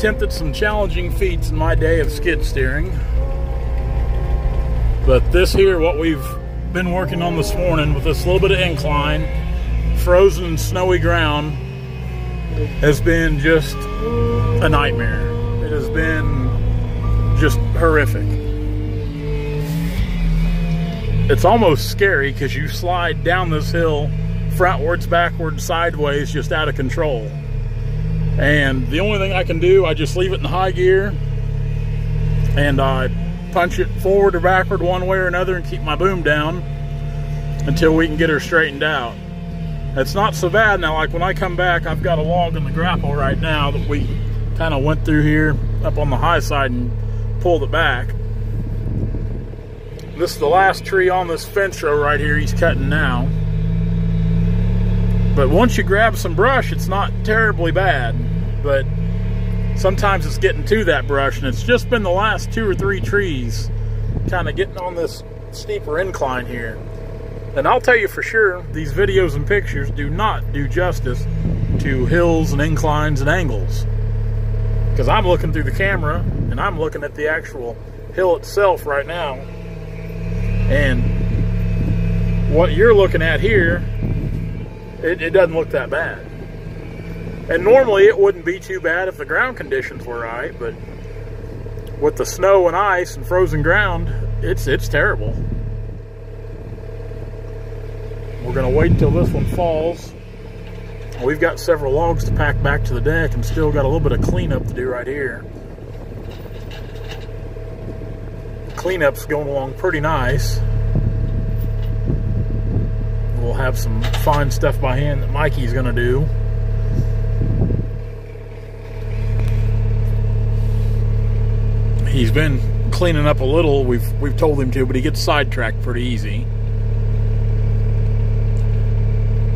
attempted some challenging feats in my day of skid steering. But this here, what we've been working on this morning with this little bit of incline, frozen snowy ground, has been just a nightmare. It has been just horrific. It's almost scary because you slide down this hill frontwards, backwards, sideways, just out of control. And the only thing I can do, I just leave it in high gear and I punch it forward or backward one way or another and keep my boom down until we can get her straightened out. It's not so bad now. Like when I come back, I've got a log in the grapple right now that we kind of went through here up on the high side and pulled it back. This is the last tree on this fence row right here he's cutting now. But once you grab some brush, it's not terribly bad. But sometimes it's getting to that brush, and it's just been the last 2 or 3 trees kind of getting on this steeper incline here. And I'll tell you for sure, these videos and pictures do not do justice to hills and inclines and angles. Because I'm looking through the camera, and I'm looking at the actual hill itself right now. And what you're looking at here, it doesn't look that bad. And normally it wouldn't be too bad if the ground conditions were right, but with the snow and ice and frozen ground, it's terrible. We're gonna wait until this one falls. We've got several logs to pack back to the deck and still got a little bit of cleanup to do right here. The cleanup's going along pretty nice. We'll have some fine stuff by hand that Mikey's gonna do. He's been cleaning up a little. We've told him to, but he gets sidetracked pretty easy.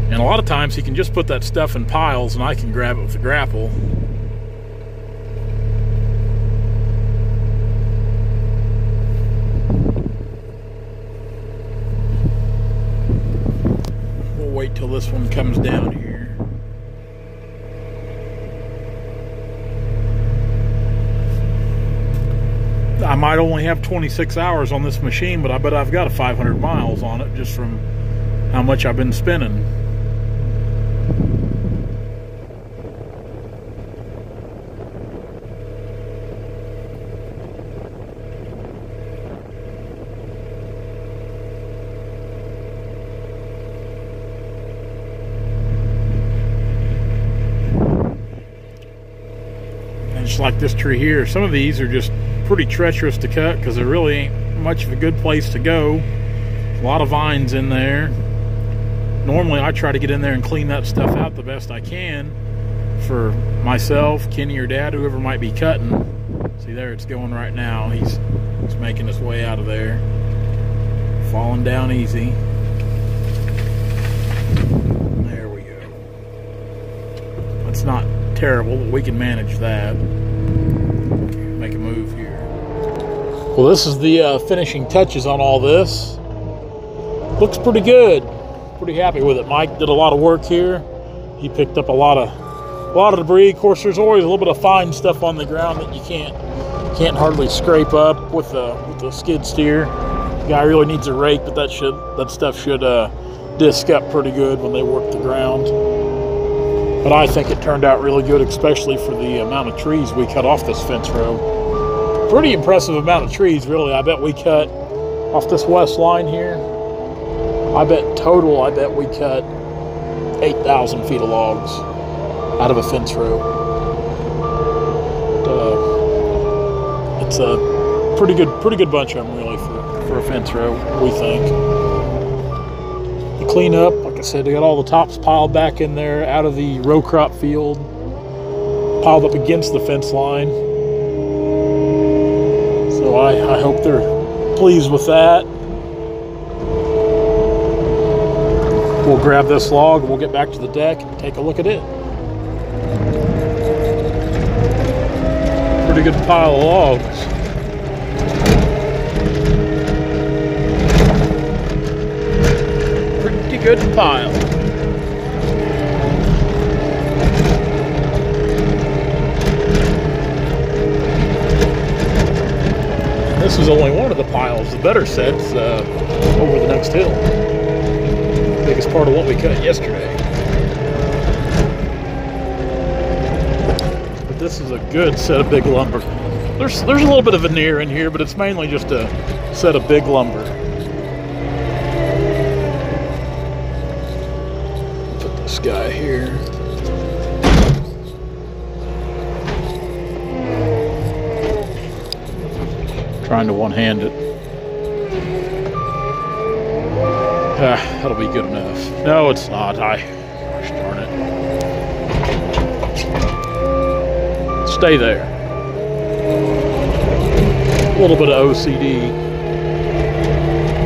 And a lot of times he can just put that stuff in piles and I can grab it with the grapple. We'll wait till this one comes down here. I might only have 26 hours on this machine, but I bet I've got 500 miles on it just from how much I've been spinning. And just like this tree here, some of these are just pretty treacherous to cut because there really ain't much of a good place to go. A lot of vines in there. Normally I try to get in there and clean that stuff out the best I can for myself, Kenny, or Dad, whoever might be cutting. See there, it's going right now. He's making his way out of there. Falling down easy. There we go. That's not terrible, but we can manage that. Make a move here. Well, this is the finishing touches on all this. Looks pretty good. Pretty happy with it. Mike did a lot of work here. He picked up a lot of debris. Of course, there's always a little bit of fine stuff on the ground that you can't hardly scrape up with the skid steer. The guy really needs a rake, but that stuff should disc up pretty good when they work the ground. But I think it turned out really good, especially for the amount of trees we cut off this fence row. Pretty impressive amount of trees, really. I bet we cut off this west line here. I bet we cut 8,000 feet of logs out of a fence row. It's a pretty good bunch of them, really, for a fence row, we think. The cleanup, like I said, they got all the tops piled back in there out of the row crop field, piled up against the fence line. So I hope they're pleased with that. We'll grab this log and we'll get back to the deck and take a look at it. Pretty good pile of logs. Pretty good pile. This is only one of the piles. The better set's over the next hill. Biggest part of what we cut yesterday. But this is a good set of big lumber. There's a little bit of veneer in here, but it's mainly just a set of big lumber. Put this guy here. Trying to one-hand it. That'll be good enough. No, it's not. Gosh darn it. Stay there. A little bit of OCD.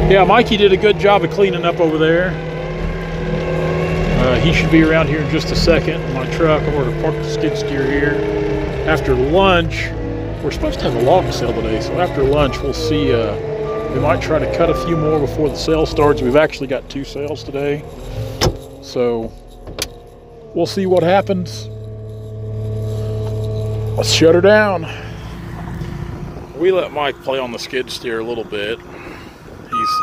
Yeah, Mikey did a good job of cleaning up over there. He should be around here in just a second. My truck, I'm going to park the skid steer here. After lunch, we're supposed to have a log sale today, so after lunch we'll see. We might try to cut a few more before the sale starts. We've actually got 2 sales today, so we'll see what happens. Let's shut her down. We let Mike play on the skid steer a little bit. He's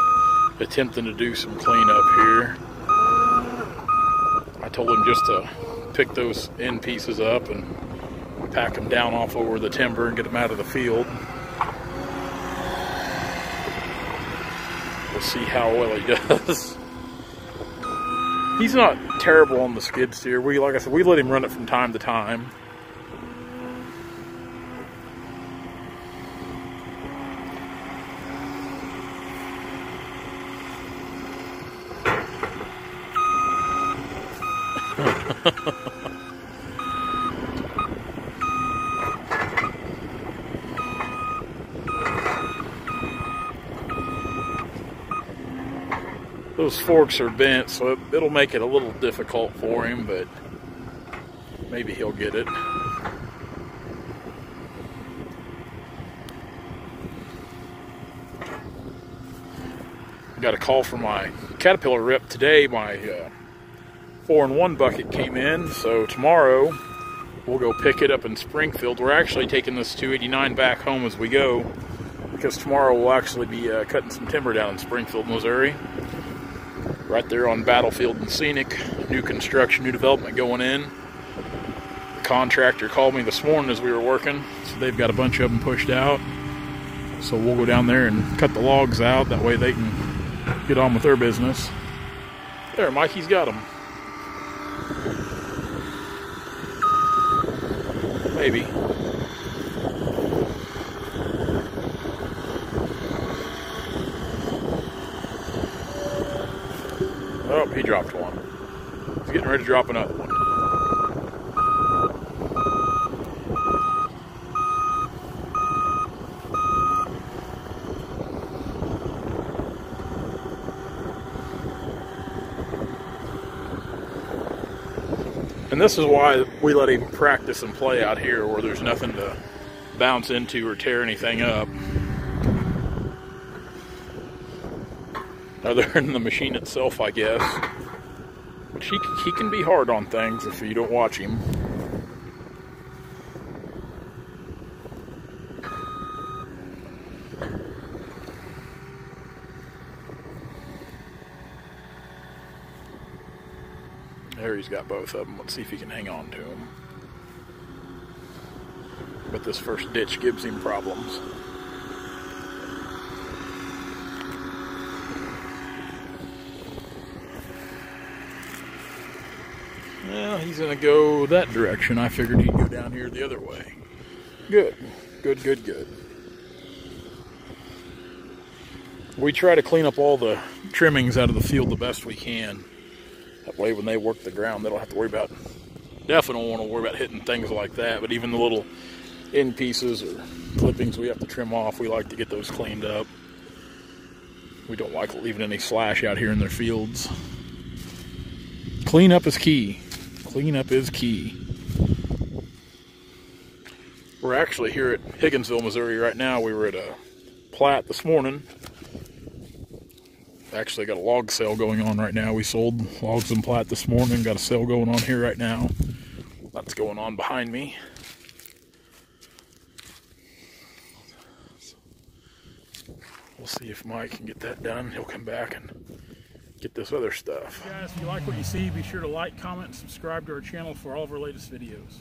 attempting to do some cleanup here. I told him just to pick those end pieces up and pack them down off over the timber and get them out of the field. We'll see how well he does. He's not terrible on the skid steer. Like I said, we let him run it from time to time. Those forks are bent, so it'll make it a little difficult for him, but maybe he'll get it. Got a call from my Caterpillar rep today. My 4-in-1 bucket came in, so tomorrow we'll go pick it up in Springfield. We're actually taking this 289 back home as we go, because tomorrow we'll actually be cutting some timber down in Springfield, Missouri. Right there on Battlefield and Scenic. New construction, new development going in. The contractor called me this morning as we were working, so they've got a bunch of them pushed out. So we'll go down there and cut the logs out, that way they can get on with their business. There, Mikey's got them. Maybe. Oh, he dropped one. He's getting ready to drop another one. And this is why we let him practice and play out here, where there's nothing to bounce into or tear anything up. Other than the machine itself, I guess. But he can be hard on things if you don't watch him. There, he's got both of them. Let's see if he can hang on to them. But this first ditch gives him problems. Well, he's going to go that direction. I figured he'd go down here the other way. Good. Good, good, good. We try to clean up all the trimmings out of the field the best we can. That way when they work the ground, they don't have to worry about, definitely don't want to worry about hitting things like that. But even the little end pieces or clippings we have to trim off, we like to get those cleaned up. We don't like leaving any slash out here in their fields. Cleanup is key. Cleanup is key. We're actually here at Higginsville, Missouri right now. We were at a Platt this morning. Actually got a log sale going on right now. We sold logs in Platt this morning. Got a sale going on here right now. That's going on behind me. see if Mike can get that done. He'll come back and get this other stuff. Guys, if you like what you see, be sure to like, comment, and subscribe to our channel for all of our latest videos.